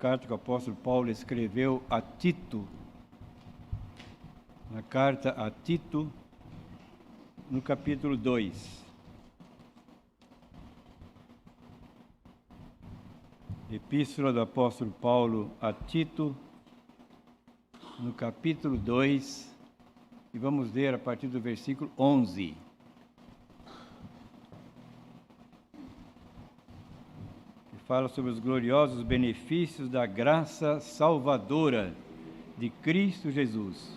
carta que o apóstolo Paulo escreveu a Tito. Na carta a Tito, no capítulo 2. Epístola do apóstolo Paulo a Tito, no capítulo 2, e vamos ler a partir do versículo 11. Que fala sobre os gloriosos benefícios da graça salvadora de Cristo Jesus.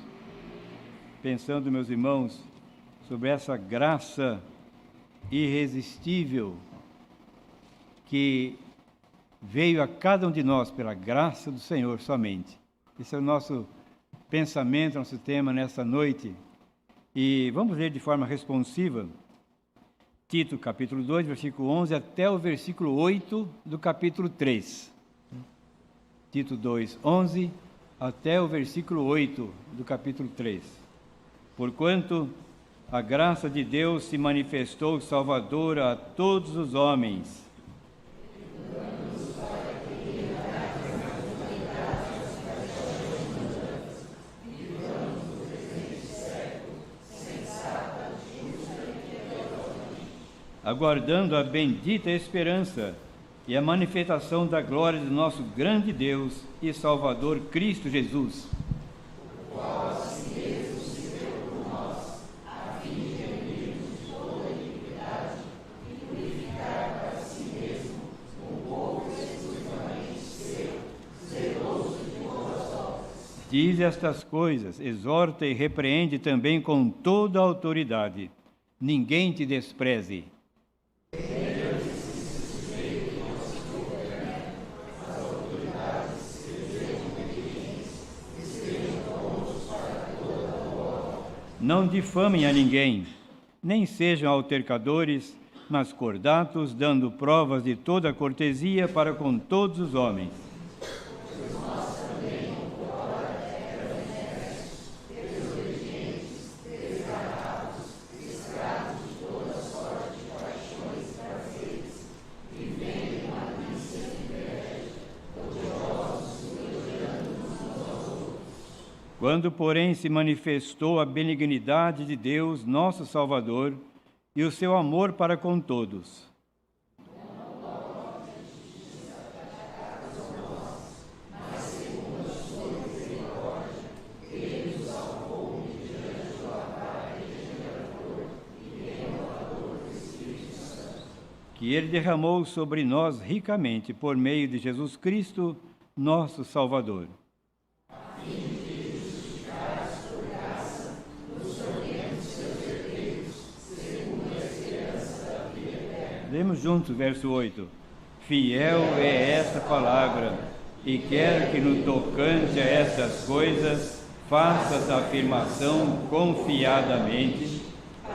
Pensando, meus irmãos, sobre essa graça irresistível que veio a cada um de nós pela graça do Senhor somente. Esse é o nosso pensamento, nosso tema nessa noite. E vamos ler de forma responsiva Tito, capítulo 2, versículo 11, até o versículo 8 do capítulo 3. Tito 2, 11, até o versículo 8 do capítulo 3. Porquanto a graça de Deus se manifestou salvadora a todos os homens. Aguardando a bendita esperança e a manifestação da glória do nosso grande Deus e Salvador Cristo Jesus. O qual assim mesmo se deu por nós, a fim de remitirmos de toda a iniquidade e purificar para si mesmo um povo exclusivamente seu, zeloso de boas obras. Diz estas coisas, exorta e repreende também com toda a autoridade. Ninguém te despreze. Não difamem a ninguém, nem sejam altercadores, mas cordatos, dando provas de toda a cortesia para com todos os homens. Quando, porém, se manifestou a benignidade de Deus, nosso Salvador, e o seu amor para com todos. Que Ele derramou sobre nós ricamente, por meio de Jesus Cristo, nosso Salvador. Lemos juntos o verso 8. Fiel é esta palavra, e quero que no tocante a estas coisas faças a afirmação confiadamente,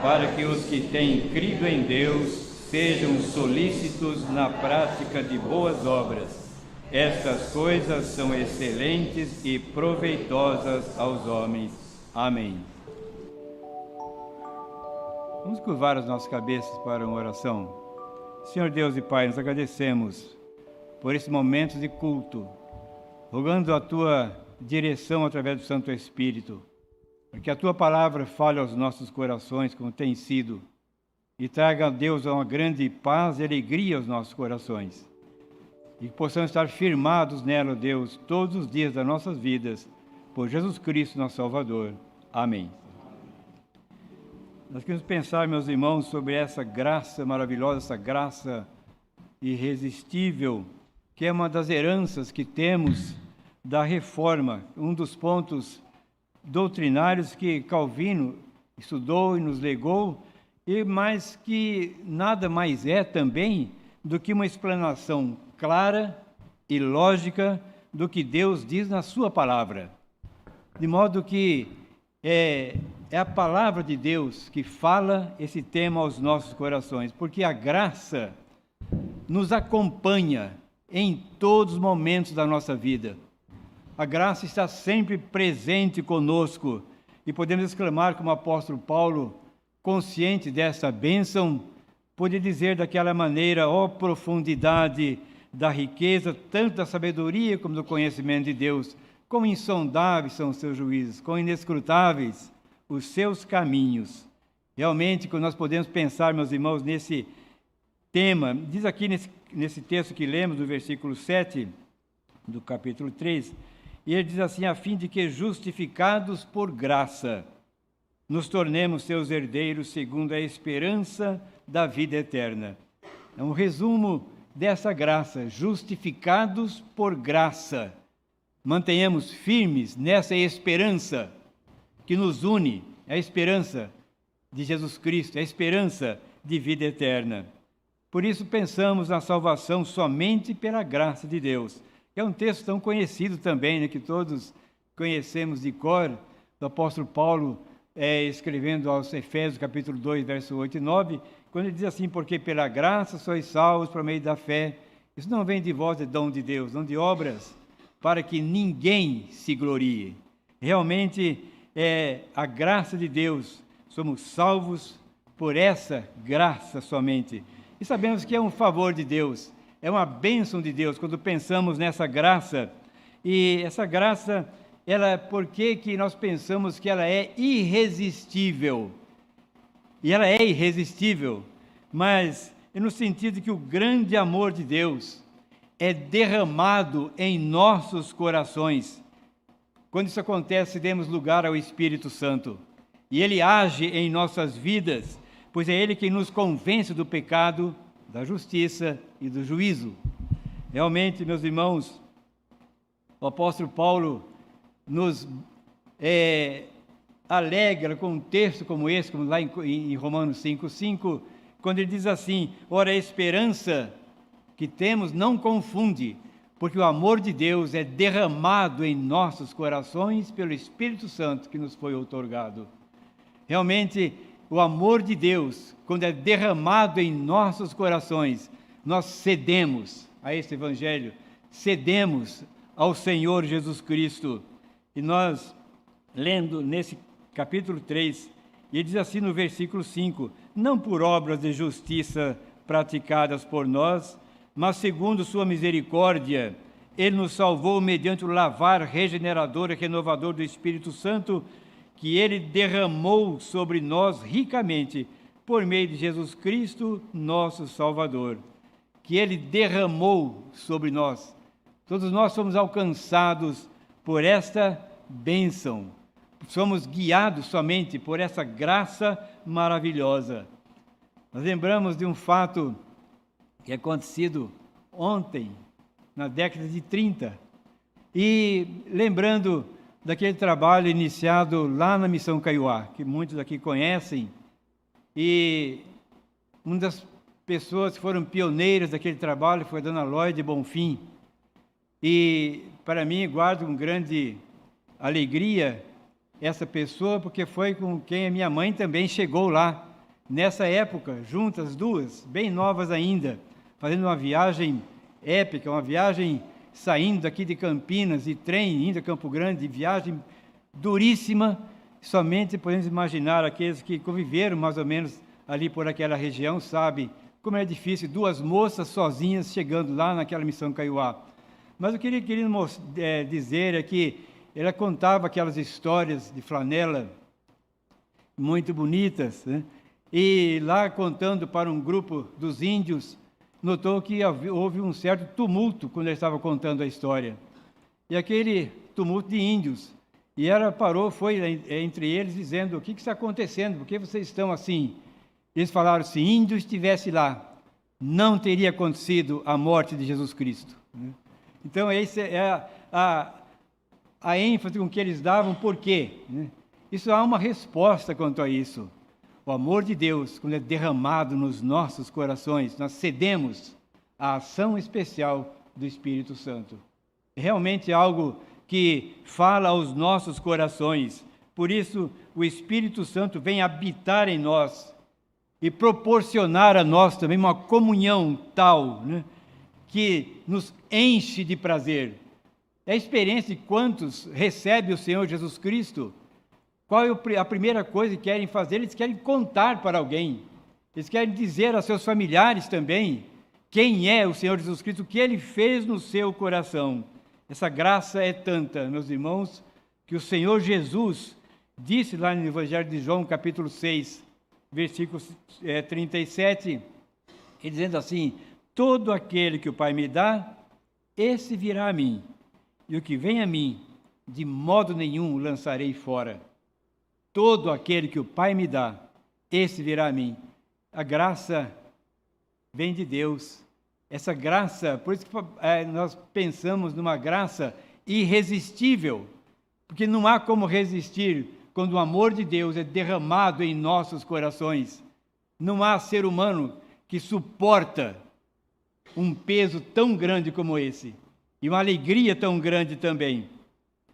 para que os que têm crido em Deus sejam solícitos na prática de boas obras. Estas coisas são excelentes e proveitosas aos homens. Amém. Vamos curvar as nossas cabeças para uma oração. Senhor Deus e Pai, nos agradecemos por esse momento de culto, rogando a Tua direção através do Santo Espírito, para que a Tua palavra fale aos nossos corações como tem sido, e traga a Deus uma grande paz e alegria aos nossos corações, e que possamos estar firmados nela, Deus, todos os dias das nossas vidas, por Jesus Cristo, nosso Salvador. Amém. Nós queremos pensar, meus irmãos, sobre essa graça maravilhosa, essa graça irresistível, que é uma das heranças que temos da Reforma, um dos pontos doutrinários que Calvino estudou e nos legou, mas que nada mais é também do que uma explanação clara e lógica do que Deus diz na sua palavra. De modo que é a palavra de Deus que fala esse tema aos nossos corações, porque a graça nos acompanha em todos os momentos da nossa vida. A graça está sempre presente conosco e podemos exclamar como o apóstolo Paulo, consciente dessa bênção, pode dizer daquela maneira: ó profundidade da riqueza, tanto da sabedoria como do conhecimento de Deus. Quão insondáveis são os seus juízos, quão inescrutáveis os seus caminhos. Realmente, quando nós podemos pensar, meus irmãos, nesse tema, diz aqui nesse texto que lemos, do versículo 7, do capítulo 3, e ele diz assim: a fim de que, justificados por graça, nos tornemos seus herdeiros segundo a esperança da vida eterna. É um resumo dessa graça, justificados por graça. Mantenhamos firmes nessa esperança que nos une, a esperança de Jesus Cristo, a esperança de vida eterna. Por isso pensamos na salvação somente pela graça de Deus. É um texto tão conhecido também, né, que todos conhecemos de cor, do apóstolo Paulo, escrevendo aos Efésios, capítulo 2, verso 8 e 9, quando ele diz assim: porque pela graça sois salvos por meio da fé. Isso não vem de vós, é dom de Deus, não de obras, para que ninguém se glorie. Realmente é a graça de Deus, somos salvos por essa graça somente. E sabemos que é um favor de Deus, é uma bênção de Deus quando pensamos nessa graça. E essa graça, por que nós pensamos que ela é irresistível? E ela é irresistível, mas é no sentido que o grande amor de Deus é derramado em nossos corações. Quando isso acontece, demos lugar ao Espírito Santo. E Ele age em nossas vidas, pois é Ele quem nos convence do pecado, da justiça e do juízo. Realmente, meus irmãos, o apóstolo Paulo nos alegra com um texto como esse, como lá em Romanos 5:5, quando ele diz assim: ora, a esperança que temos não confunde, porque o amor de Deus é derramado em nossos corações pelo Espírito Santo que nos foi outorgado. Realmente, o amor de Deus, quando é derramado em nossos corações, nós cedemos a esse Evangelho, cedemos ao Senhor Jesus Cristo. E nós, lendo nesse capítulo 3, ele diz assim no versículo 5: não por obras de justiça praticadas por nós, mas segundo sua misericórdia, Ele nos salvou mediante o lavar regenerador e renovador do Espírito Santo, que Ele derramou sobre nós ricamente, por meio de Jesus Cristo, nosso Salvador. Que Ele derramou sobre nós. Todos nós somos alcançados por esta bênção. Somos guiados somente por essa graça maravilhosa. Nós lembramos de um fato que é acontecido ontem, na década de 30, e lembrando daquele trabalho iniciado lá na Missão Kaiowá, que muitos aqui conhecem, e uma das pessoas que foram pioneiras daquele trabalho foi a dona Lloyd Bonfim, e para mim guardo com grande alegria essa pessoa, porque foi com quem a minha mãe também chegou lá, nessa época, juntas duas, bem novas ainda, fazendo uma viagem épica, uma viagem saindo daqui de Campinas, de trem, indo a Campo Grande, viagem duríssima. Somente podemos imaginar, aqueles que conviveram mais ou menos ali por aquela região, sabem como é difícil, duas moças sozinhas chegando lá naquela Missão Kaiowá. Mas o que ele queria dizer é que ela contava aquelas histórias de flanela muito bonitas, né? E lá contando para um grupo dos índios, notou que houve um certo tumulto quando ele estava contando a história. E aquele tumulto de índios. E ela parou, foi entre eles, dizendo: o que está acontecendo? Por que vocês estão assim? Eles falaram: se índio estivesse lá, não teria acontecido a morte de Jesus Cristo. Então, essa é a ênfase com que eles davam. Por quê? Isso há uma resposta quanto a isso. O amor de Deus, quando é derramado nos nossos corações, nós cedemos à ação especial do Espírito Santo. É realmente algo que fala aos nossos corações. Por isso, o Espírito Santo vem habitar em nós e proporcionar a nós também uma comunhão tal, né, que nos enche de prazer. É a experiência de quantos recebem o Senhor Jesus Cristo. Qual é a primeira coisa que querem fazer? Eles querem contar para alguém. Eles querem dizer a seus familiares também quem é o Senhor Jesus Cristo, o que Ele fez no seu coração. Essa graça é tanta, meus irmãos, que o Senhor Jesus disse lá no Evangelho de João, capítulo 6, versículo 37, ele dizendo assim: todo aquele que o Pai me dá, esse virá a mim, e o que vem a mim, de modo nenhum lançarei fora. Todo aquele que o Pai me dá, esse virá a mim. A graça vem de Deus. Essa graça, por isso que nós pensamos numa graça irresistível, porque não há como resistir quando o amor de Deus é derramado em nossos corações. Não há ser humano que suporta um peso tão grande como esse, e uma alegria tão grande também.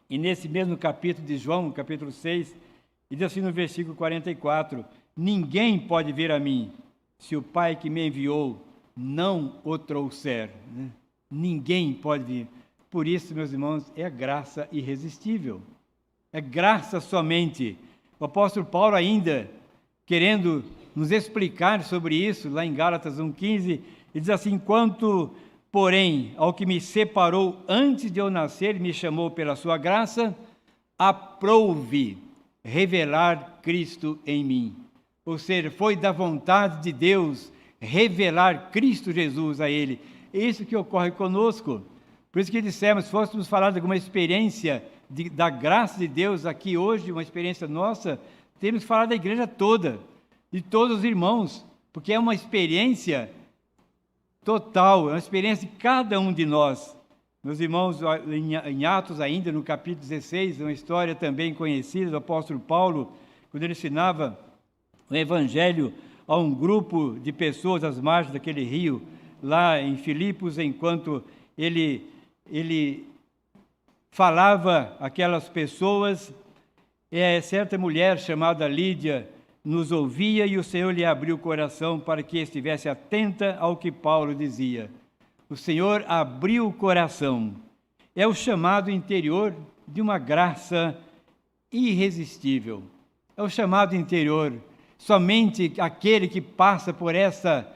E nesse mesmo capítulo de João, capítulo 6, ele diz assim no versículo 44, ninguém pode vir a mim, se o Pai que me enviou não o trouxer. Ninguém pode vir. Por isso, meus irmãos, é a graça irresistível. É graça somente. O apóstolo Paulo ainda, querendo nos explicar sobre isso, lá em Gálatas 1,15, ele diz assim: quanto, porém, ao que me separou antes de eu nascer, me chamou pela sua graça, aprouve revelar Cristo em mim. Ou seja, foi da vontade de Deus revelar Cristo Jesus a ele. É isso que ocorre conosco. Por isso que dissemos, se fôssemos falar de alguma experiência da graça de Deus aqui hoje, uma experiência nossa, temos que falar da igreja toda, de todos os irmãos, porque é uma experiência total, é uma experiência de cada um de nós. Meus irmãos, em Atos ainda, no capítulo 16, uma história também conhecida do apóstolo Paulo, quando ele ensinava o evangelho a um grupo de pessoas às margens daquele rio, lá em Filipos, enquanto ele falava aquelas pessoas, certa mulher chamada Lídia nos ouvia e o Senhor lhe abriu o coração para que estivesse atenta ao que Paulo dizia. O Senhor abriu o coração. É o chamado interior de uma graça irresistível. É o chamado interior. Somente aquele que passa por essa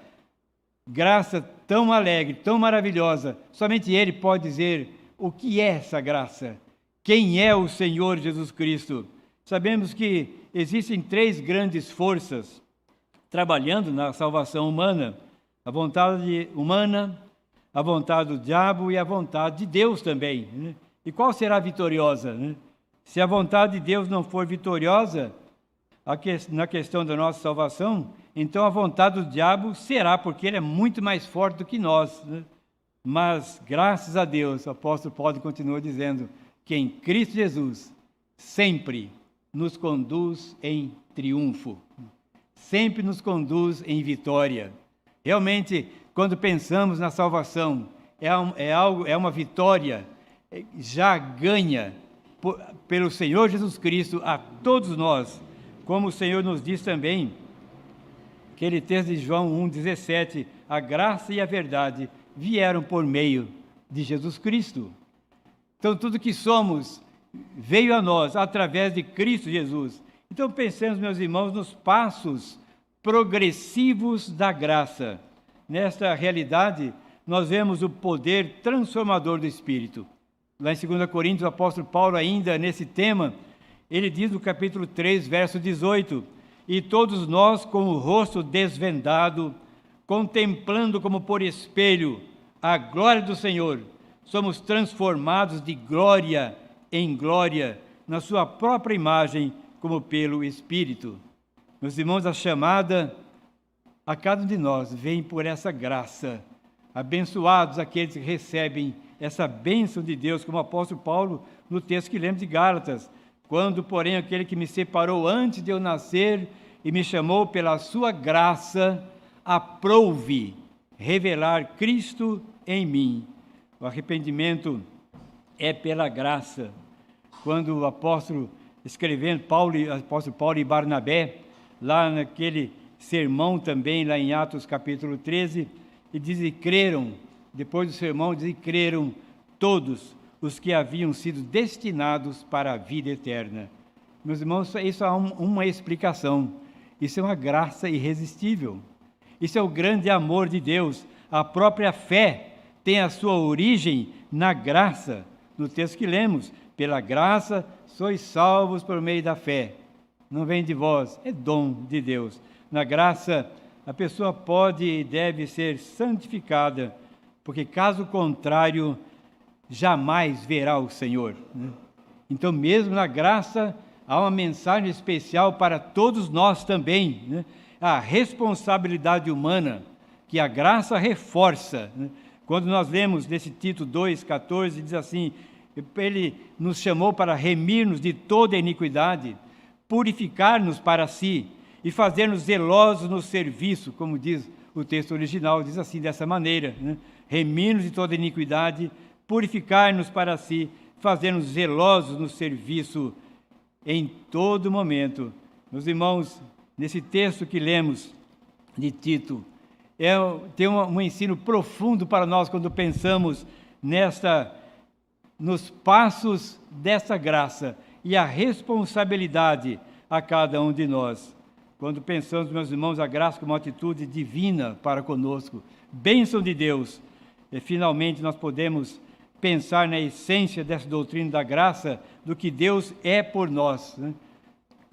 graça tão alegre, tão maravilhosa, somente ele pode dizer o que é essa graça. Quem é o Senhor Jesus Cristo? Sabemos que existem três grandes forças trabalhando na salvação humana: a vontade humana, a vontade do diabo e a vontade de Deus também. Né? E qual será vitoriosa? Né? Se a vontade de Deus não for vitoriosa na questão da nossa salvação, então a vontade do diabo será, porque ele é muito mais forte do que nós. Né? Mas, graças a Deus, o apóstolo Paulo continua dizendo que em Cristo Jesus sempre nos conduz em triunfo, sempre nos conduz em vitória. Realmente, quando pensamos na salvação, é uma vitória já ganha pelo Senhor Jesus Cristo a todos nós, como o Senhor nos diz também, aquele texto de João 1,17, a graça e a verdade vieram por meio de Jesus Cristo. Então, tudo que somos veio a nós através de Cristo Jesus. Então, pensemos, meus irmãos, nos passos progressivos da graça. Nesta realidade, nós vemos o poder transformador do Espírito. Lá em 2 Coríntios, o apóstolo Paulo, ainda nesse tema, ele diz no capítulo 3, verso 18, e todos nós, com o rosto desvendado, contemplando como por espelho a glória do Senhor, somos transformados de glória em glória, na sua própria imagem, como pelo Espírito. Meus irmãos, a chamada a cada um de nós vem por essa graça. Abençoados aqueles que recebem essa bênção de Deus, como o apóstolo Paulo, no texto que lemos de Gálatas. Quando, porém, aquele que me separou antes de eu nascer e me chamou pela sua graça, aprouve revelar Cristo em mim. O arrependimento é pela graça. Quando o apóstolo apóstolo Paulo e Barnabé, lá naquele sermão também, lá em Atos capítulo 13, e diz, e creram, depois do sermão, diz, e creram todos os que haviam sido destinados para a vida eterna. Meus irmãos, isso há uma explicação. Isso é uma graça irresistível. Isso é o grande amor de Deus. a própria fé tem a sua origem na graça. No texto que lemos, pela graça sois salvos por meio da fé. Não vem de vós, é dom de Deus. Na graça, a pessoa pode e deve ser santificada, porque caso contrário, jamais verá o Senhor, né? Então, mesmo na graça, há uma mensagem especial para todos nós também, né? A responsabilidade humana que a graça reforça, né? Quando nós lemos nesse Tito 2,14, diz assim: ele nos chamou para remir-nos de toda a iniquidade, purificar-nos para si e fazer-nos zelosos no serviço, como diz o texto original, diz assim, dessa maneira, né? Remir-nos de toda a iniquidade, purificar-nos para si, fazer-nos zelosos no serviço em todo momento. Meus irmãos, nesse texto que lemos de Tito, tem um ensino profundo para nós quando pensamos nos passos dessa graça e a responsabilidade a cada um de nós. Quando pensamos, meus irmãos, a graça como uma atitude divina para conosco, bênção de Deus, e finalmente nós podemos pensar na essência dessa doutrina da graça, do que Deus é por nós, né?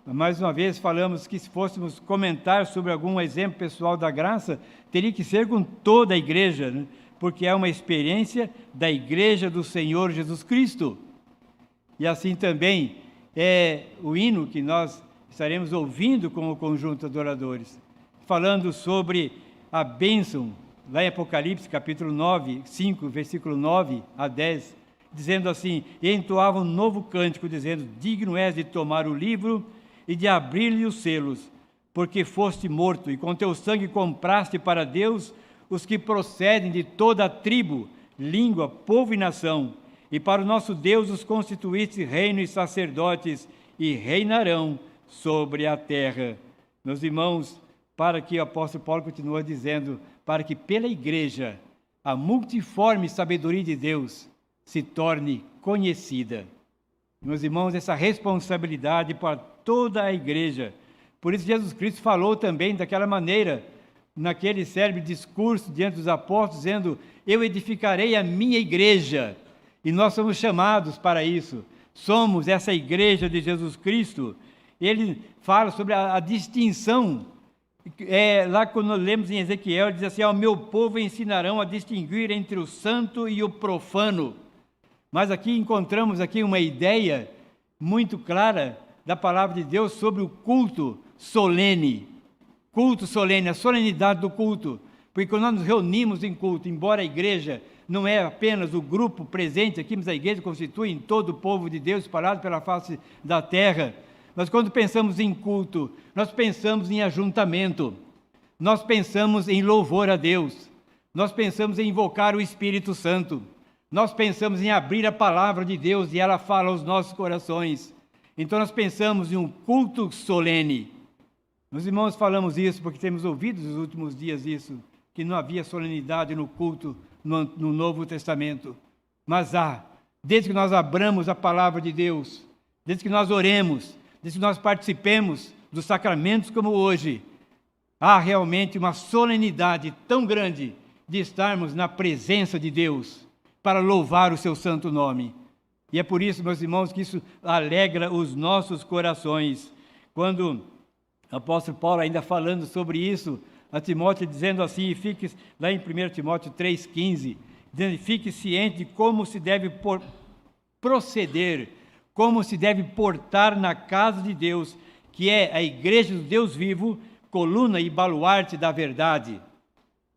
Mais uma vez falamos que se fôssemos comentar sobre algum exemplo pessoal da graça, teria que ser com toda a igreja, né? Porque é uma experiência da igreja do Senhor Jesus Cristo. E assim também é o hino que nós estaremos ouvindo com o conjunto de adoradores, falando sobre a bênção, lá em Apocalipse, capítulo 5, versículo 9 a 10, dizendo assim: e entoava um novo cântico, dizendo: digno és de tomar o livro e de abrir-lhe os selos, porque foste morto, e com teu sangue compraste para Deus os que procedem de toda a tribo, língua, povo e nação, e para o nosso Deus os constituíste reino e sacerdotes, e reinarão sobre a terra. Meus irmãos, para que o apóstolo Paulo continua dizendo, para que pela igreja a multiforme sabedoria de Deus se torne conhecida. Meus irmãos, essa responsabilidade para toda a igreja. Por isso Jesus Cristo falou também daquela maneira, naquele célebre discurso diante dos apóstolos, dizendo: eu edificarei a minha igreja. E nós somos chamados para isso. Somos essa igreja de Jesus Cristo. Ele fala sobre a distinção. Lá quando lemos em Ezequiel, diz assim: ao meu povo ensinarão a distinguir entre o santo e o profano. Mas aqui encontramos uma ideia muito clara da palavra de Deus sobre o culto solene. Culto solene, a solenidade do culto. Porque quando nós nos reunimos em culto, embora a igreja não é apenas o grupo presente aqui, mas a igreja constitui em todo o povo de Deus espalhado pela face da terra. Mas quando pensamos em culto, nós pensamos em ajuntamento, nós pensamos em louvor a Deus, nós pensamos em invocar o Espírito Santo, nós pensamos em abrir a palavra de Deus e ela fala aos nossos corações. Então nós pensamos em um culto solene. Meus irmãos, falamos isso porque temos ouvido nos últimos dias isso, que não havia solenidade no culto no Novo Testamento. Mas desde que nós abramos a palavra de Deus, desde que nós oremos, desde que nós participemos dos sacramentos como hoje, há realmente uma solenidade tão grande de estarmos na presença de Deus para louvar o seu santo nome. E é por isso, meus irmãos, que isso alegra os nossos corações. Quando o apóstolo Paulo, ainda falando sobre isso, a Timóteo dizendo assim, lá em 1 Timóteo 3,15, dizendo: fique ciente de como se deve proceder, como se deve portar na casa de Deus, que é a igreja do Deus vivo, coluna e baluarte da verdade.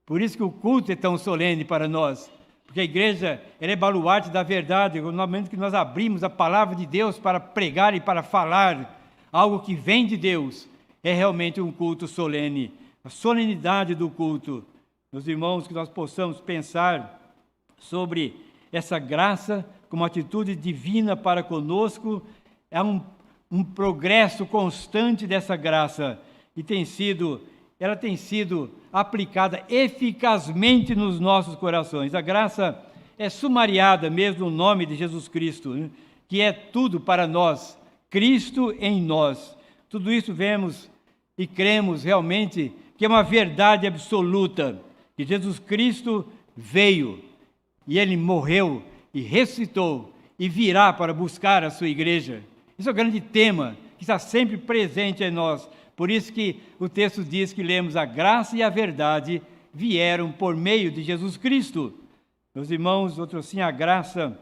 Por isso que o culto é tão solene para nós, porque a igreja ela é baluarte da verdade. No momento que nós abrimos a palavra de Deus para pregar e para falar algo que vem de Deus, é realmente um culto solene, a solenidade do culto. Meus irmãos, que nós possamos pensar sobre essa graça como atitude divina para conosco. É um progresso constante dessa graça e ela tem sido aplicada eficazmente nos nossos corações. A graça é sumariada mesmo no nome de Jesus Cristo, né? Que é tudo para nós, Cristo em nós. Tudo isso vemos e cremos realmente que é uma verdade absoluta, que Jesus Cristo veio e ele morreu e ressuscitou e virá para buscar a sua igreja. Isso é o grande tema que está sempre presente em nós. Por isso que o texto diz que lemos: a graça e a verdade vieram por meio de Jesus Cristo. Meus irmãos, outro assim, a graça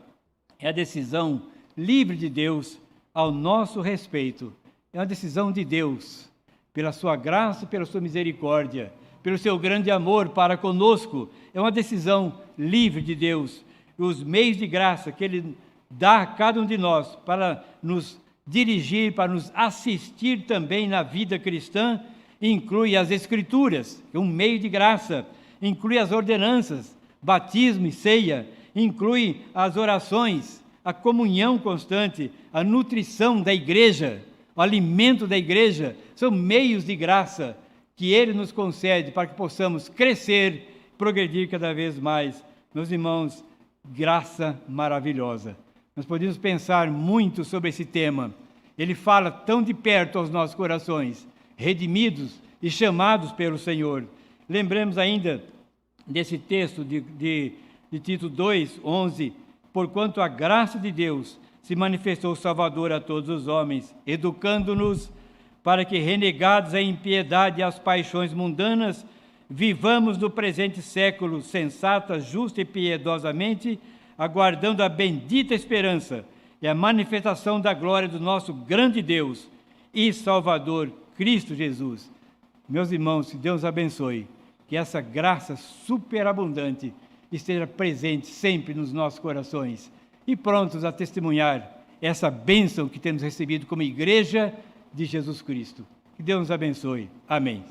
é a decisão livre de Deus ao nosso respeito. É uma decisão de Deus, pela sua graça e pela sua misericórdia, pelo seu grande amor para conosco. É uma decisão livre de Deus. Os meios de graça que Ele dá a cada um de nós para nos dirigir, para nos assistir também na vida cristã, inclui as Escrituras, que é um meio de graça, inclui as ordenanças, batismo e ceia, inclui as orações, a comunhão constante, a nutrição da igreja, o alimento da igreja, são meios de graça que Ele nos concede para que possamos crescer, progredir cada vez mais. Meus irmãos, graça maravilhosa. Nós podemos pensar muito sobre esse tema. Ele fala tão de perto aos nossos corações, redimidos e chamados pelo Senhor. Lembremos ainda desse texto de Tito 2, 11, porquanto a graça de Deus se manifestou Salvador a todos os homens, educando-nos para que, renegados à impiedade e às paixões mundanas, vivamos no presente século sensata, justa e piedosamente, aguardando a bendita esperança e a manifestação da glória do nosso grande Deus e Salvador, Cristo Jesus. Meus irmãos, que Deus abençoe, que essa graça superabundante esteja presente sempre nos nossos corações e prontos a testemunhar essa bênção que temos recebido como igreja de Jesus Cristo. Que Deus nos abençoe. Amém.